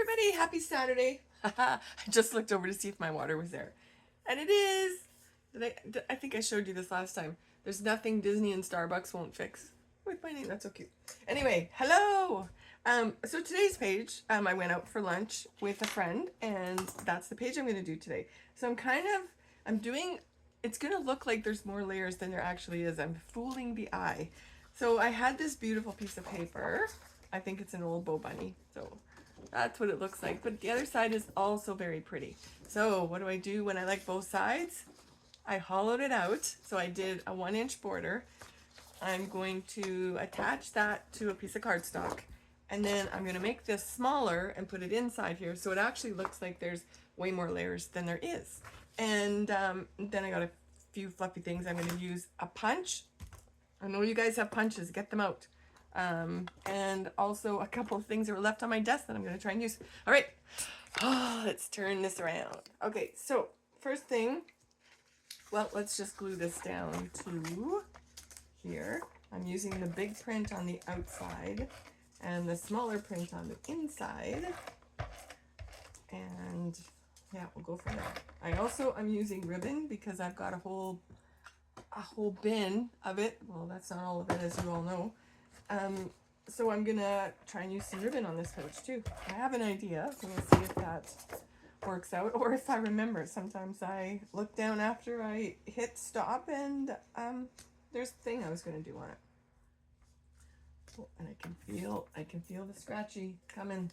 everybody, happy Saturday. I just looked over to see if my water was there. And it is. I think I showed you this last time. There's nothing Disney and Starbucks won't fix. With my name, that's so cute. Anyway, hello. So today's page, I went out for lunch with a friend, and that's the page I'm going to do today. So I'm doing, it's going to look like there's more layers than there actually is. I'm fooling the eye. So I had this beautiful piece of paper. I think it's an old Bow Bunny. So that's what it looks like. But the other side is also very pretty. So what do I do when I like both sides? I hollowed it out. So I did a 1-inch border. I'm going to attach that to a piece of cardstock. And then I'm going to make this smaller and put it inside here. So it actually looks like there's way more layers than there is. And then I got a few fluffy things. I'm going to use a punch. I know you guys have punches. Get them out. And also a couple of things that were left on my desk that I'm going to try and use. All right. Oh, let's turn this around. Okay, so first thing, well, let's just glue this down to here. I'm using the big print on the outside and the smaller print on the inside. And yeah, we'll go from there. I'm using ribbon because I've got a whole bin of it. Well, that's not all of it, as you all know. So I'm gonna try and use some ribbon on this page too. I have an idea, so we'll see if that works out, or if I remember. Sometimes I look down after I hit stop and there's a thing I was gonna do on it. Oh, and I can feel the scratchy coming.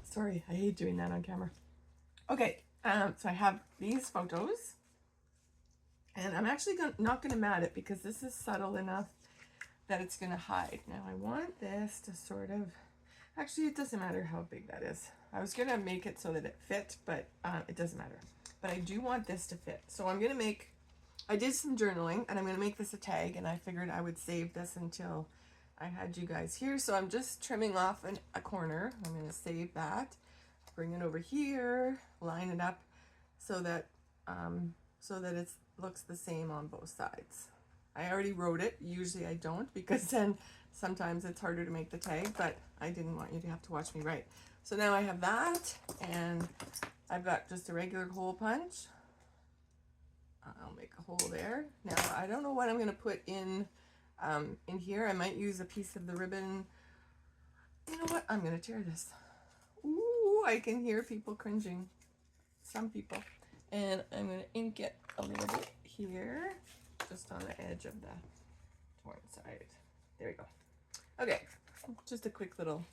Sorry, I hate doing that on camera. Okay, so I have these photos. And I'm actually not going to mat it because this is subtle enough that it's going to hide. Now I want this to sort of, actually it doesn't matter how big that is. I was going to make it so that it fit, but it doesn't matter. But I do want this to fit. So I'm going to I did some journaling and I'm going to make this a tag, and I figured I would save this until I had you guys here. So I'm just trimming off a corner. I'm going to save that, bring it over here, line it up so that it looks the same on both sides. I already wrote it. Usually I don't, because then sometimes it's harder to make the tag, but I didn't want you to have to watch me write. So now I have that, and I've got just a regular hole punch. I'll make a hole there. Now I don't know what I'm going to put in here. I might use a piece of the ribbon. You know what? I'm going to tear this. Ooh, I can hear people cringing. Some people. And I'm going to ink it a little bit here, just on the edge of the torn side. There we go. Okay, just a quick little,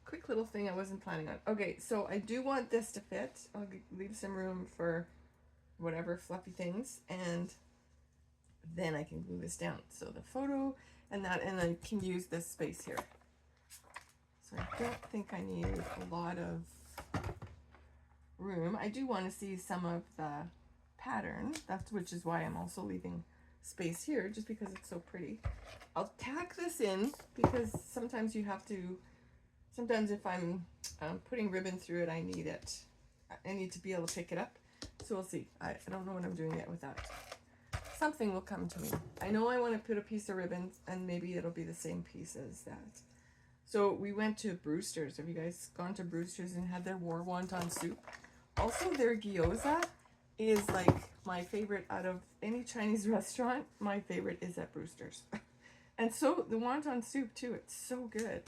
quick little thing I wasn't planning on. Okay, so I do want this to fit. I'll leave some room for whatever fluffy things, and then I can glue this down. So the photo and I can use this space here. So I don't think I need a lot of room. I do want to see some of the pattern, which is why I'm also leaving space here, just because it's so pretty. I'll tack this in because sometimes you have to, sometimes if I'm putting ribbon through it, I need to be able to pick it up. So we'll see. I don't know what I'm doing yet with that. Something will come to me. I know I want to put a piece of ribbon, and maybe it'll be the same piece as that. So we went to Brewster's. Have you guys gone to Brewster's and had their war wonton soup? Also, their gyoza is like my favorite out of any Chinese restaurant. My favorite is at Brewster's. And so the wonton soup too, it's so good.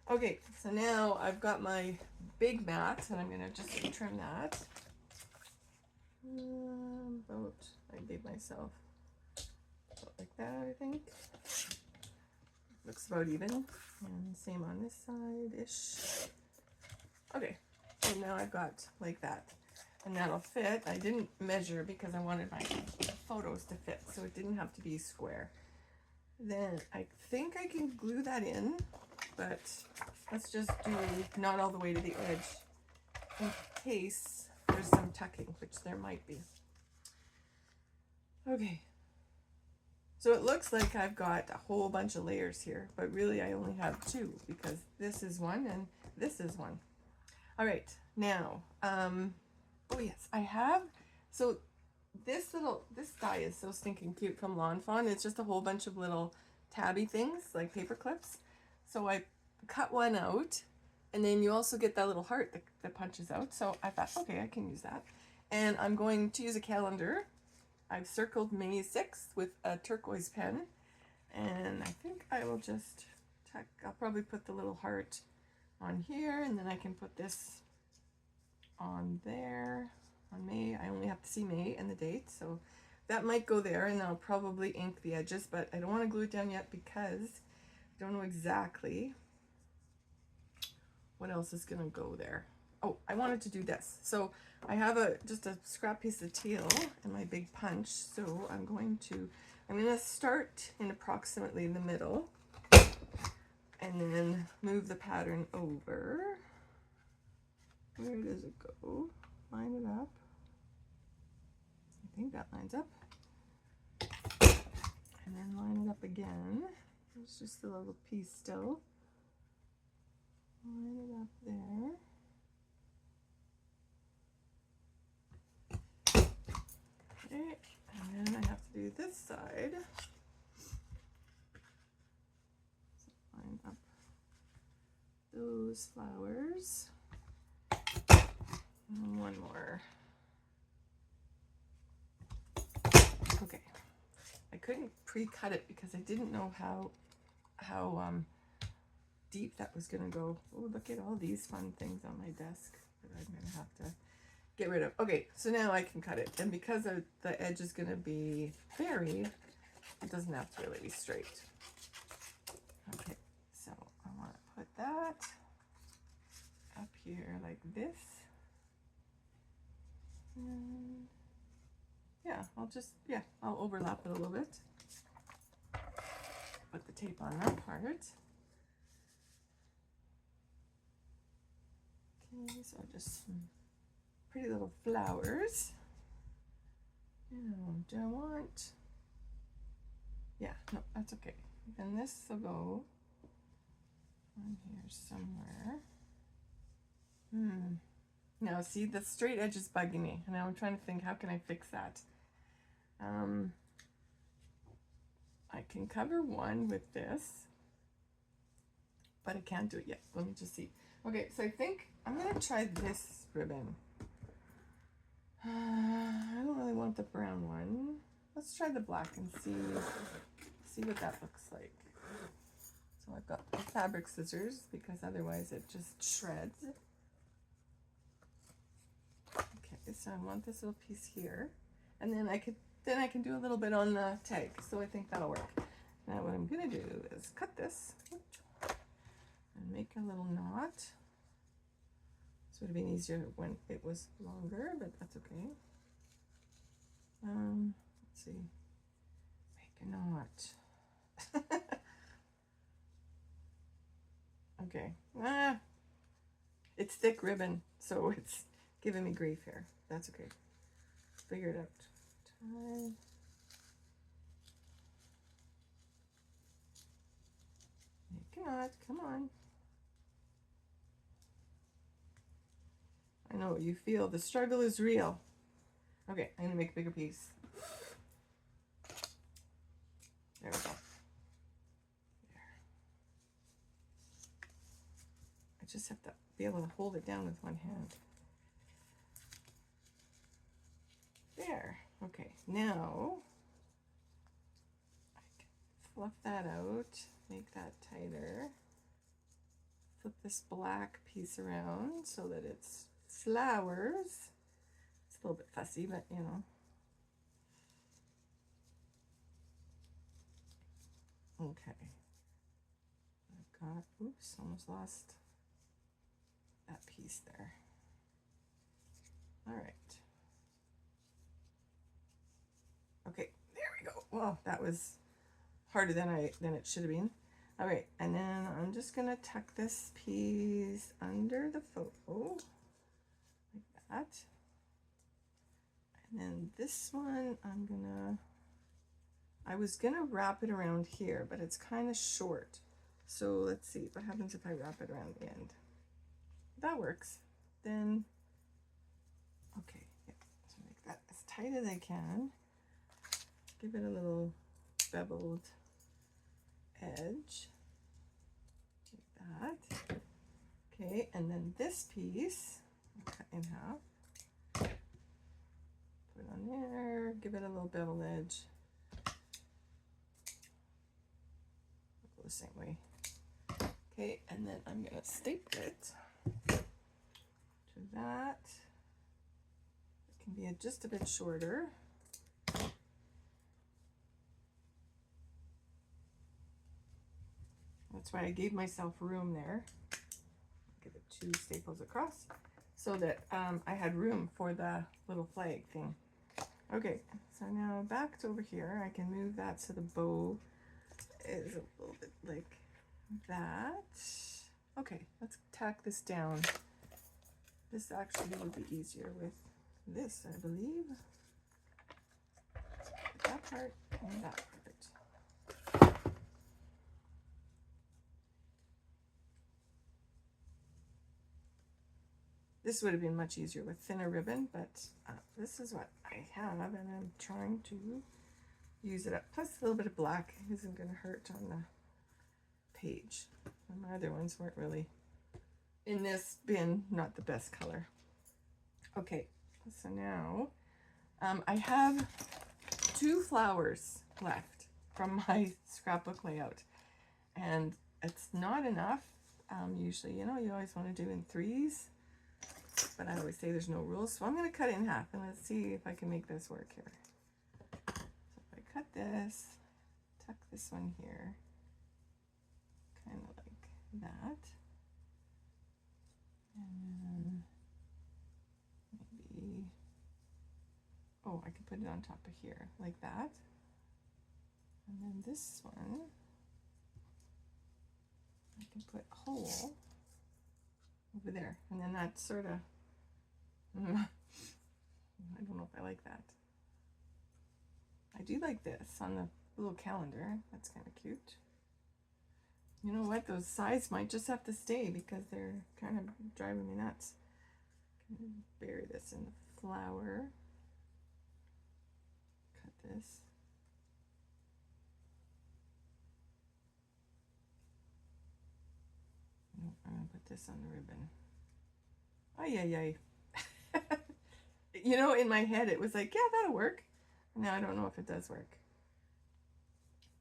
Okay, so now I've got my big mat, and I'm gonna just trim that. I gave myself about like that, I think. Looks about even. And same on this side-ish. Okay, so now I've got like that. And that'll fit. I didn't measure because I wanted my photos to fit, so it didn't have to be square. Then I think I can glue that in, but let's just do not all the way to the edge in case there's some tucking, which there might be. Okay. So it looks like I've got a whole bunch of layers here, but really I only have two, because this is one and this is one. All right, now, oh yes, I have, so this die is so stinking cute from Lawn Fawn. It's just a whole bunch of little tabby things, like paper clips. So I cut one out, and then you also get that little heart that punches out. So I thought, okay, I can use that. And I'm going to use a calendar. I've circled May 6th with a turquoise pen. And I think I will just tack, I'll probably put the little heart on here, and then I can put this on there on May. I only have to see May and the date, so that might go there, and I'll probably ink the edges, but I don't want to glue it down yet because I don't know exactly what else is going to go there. Oh, I wanted to do this. So I have just a scrap piece of teal and my big punch, so I'm going to start in approximately the middle and then move the pattern over. Where does it go? Line it up. I think that lines up. And then line it up again. There's just a little piece still. Line it up there. Okay, and then I have to do this side. So line up those flowers. And one more. Okay, I couldn't pre-cut it because I didn't know how deep that was gonna go. Oh, look at all these fun things on my desk that I'm gonna have to get rid of. Okay, so now I can cut it, and because the edge is gonna be varied, it doesn't have to really be straight. Okay, so I want to put that up here like this. And yeah, I'll overlap it a little bit. Put the tape on that part. Okay, so just some pretty little flowers. Now, do I want? Yeah, no, that's okay. And this will go on here somewhere. Now, see, the straight edge is bugging me, and now I'm trying to think, how can I fix that? I can cover one with this, but I can't do it yet. Let me just see. Okay, so I think I'm gonna try this ribbon. I don't really want the brown one. Let's try the black and see what that looks like. So I've got the fabric scissors because otherwise it just shreds. Okay, so I want this little piece here, and then I can do a little bit on the tag. So I think that'll work. Now what I'm gonna do is cut this and make a little knot. This would have been easier when it was longer, but that's okay. Let's see. Make a knot. Okay. It's thick ribbon, so it's giving me grief here. That's okay. Figure it out. Tie. Make a knot. Come on. I know what you feel. The struggle is real. Okay, I'm gonna make a bigger piece. There we go. There. I just have to be able to hold it down with one hand. There. Okay, now I can fluff that out, make that tighter. Flip this black piece around so that it's flowers. It's a little bit fussy, but you know. Okay. I've got, oops, almost lost that piece there. All right. Okay, there we go. Well, that was harder than it should have been. All right, and then I'm just gonna tuck this piece under the photo like that. And then this one, I was gonna wrap it around here, but it's kind of short. So let's see what happens if I wrap it around the end. That works. Then, okay, yeah, so make that as tight as I can. Give it a little beveled Okay, and then this piece, I'll cut in half. Put it on there, give it a little bevel edge. Go the same way. Okay, and then I'm gonna staple it to that. It can be just a bit shorter. That's why I gave myself room there. Give it 2 staples across so that I had room for the little flag thing. Okay, so now back to over here. I can move that so the bow is a little bit like that. Okay, let's tack this down. This actually would be easier with this, I believe. That part and that part. This would have been much easier with thinner ribbon, but this is what I have, and I'm trying to use it up. Plus a little bit of black isn't going to hurt on the page. And my other ones weren't really, in this bin, not the best color. Okay, so now I have 2 flowers left from my scrapbook layout, and it's not enough. Usually, you know, you always want to do in 3s. But I always say there's no rules, so I'm going to cut it in half, and let's see if I can make this work here. So if I cut this, tuck this one here, kind of like that, and then maybe, oh, I can put it on top of here, like that, and then this one, I can put a hole over there, and then that sort of, I don't know if I like that. I do like this on the little calendar. That's kind of cute. You know what? Those sides might just have to stay because they're kind of driving me nuts. Bury this in the flower. Cut this. No, I'm going to put this on the ribbon. Ay, ay, ay. You know, in my head it was like, yeah, that'll work. Now I don't know if it does work.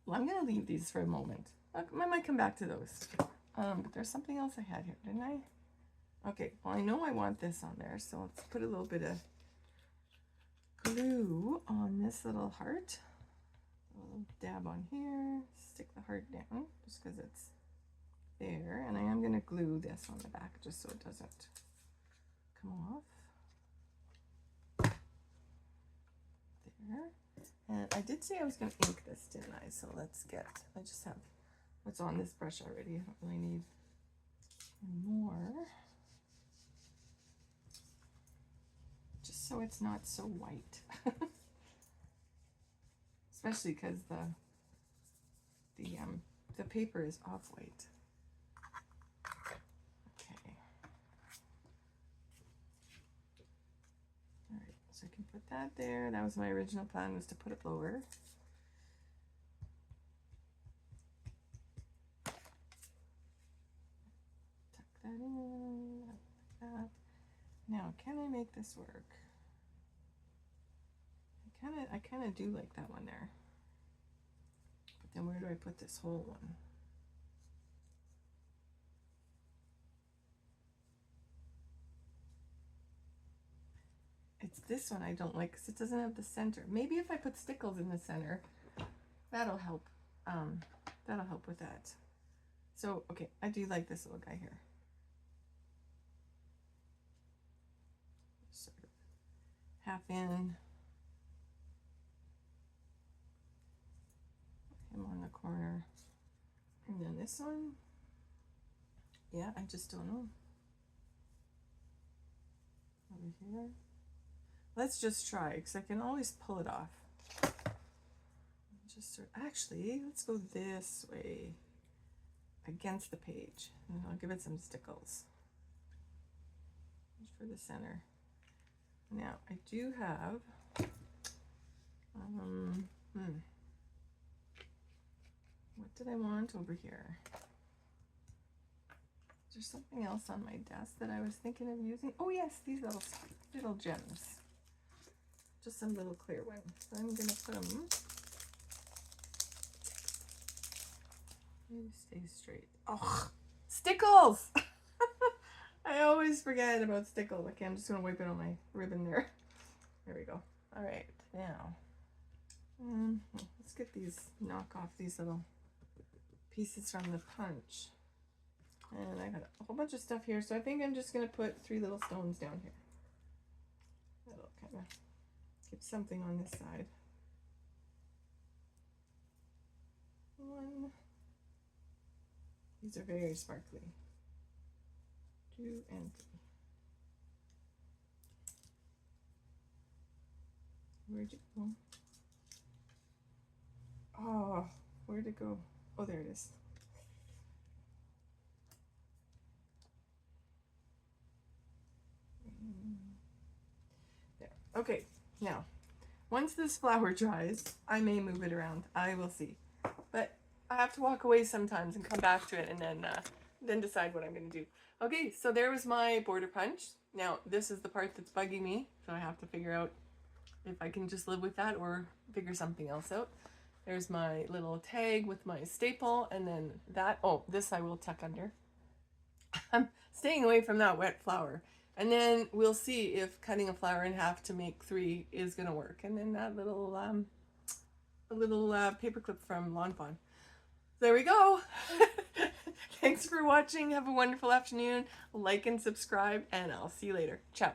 Well, I'm going to leave these for a moment. I might come back to those. But there's something else I had here, didn't I? Okay, well, I know I want this on there, so let's put a little bit of glue on this little heart. A little dab on here. Stick the heart down just because it's there. And I am going to glue this on the back just so it doesn't come off. There. And I did say I was going to ink this, didn't I? So let's get, I just have what's on this brush already. I don't really need more. Just so it's not so white. Especially because the paper is off-white. Okay. All right, so I can put that there. That was my original plan, was to put it lower. Tuck that in, like that. Now, can I make this work? I kind of do like that one there. But then where do I put this whole one? It's this one I don't like because it doesn't have the center. Maybe if I put stickles in the center, that'll help. That'll help with that. So, okay, I do like this little guy here. Sort of half in. Him on the corner. And then this one. Yeah, I just don't know. Over here. Let's just try, because I can always pull it off. Just actually, let's go this way against the page, and I'll give it some stickles just for the center. Now I do have what did I want over here? There's something else on my desk that I was thinking of using. Oh yes, these little gems. Just some little clear ones. So I'm gonna put them. Stay straight. Oh, stickles! I always forget about stickles. Okay, I'm just gonna wipe it on my ribbon there. There we go. All right, now let's get these. Knock off these little pieces from the punch. And I got a whole bunch of stuff here, so I think I'm just going to put 3 little stones down here. That'll kind of give something on this side. 1. These are very sparkly. 2 and 3. Where'd you go? Oh, where'd it go? Oh, there it is. There. Okay, now, once this flower dries, I may move it around. I will see. But I have to walk away sometimes and come back to it and then decide what I'm going to do. Okay, so there was my border punch. Now, this is the part that's bugging me, so I have to figure out if I can just live with that or figure something else out. There's my little tag with my staple, and then that, oh, this I will tuck under. I'm staying away from that wet flower. And then we'll see if cutting a flower in half to make 3 is going to work. And then that little paper clip from Lawn Fawn. There we go. Thanks for watching. Have a wonderful afternoon. Like and subscribe, and I'll see you later. Ciao.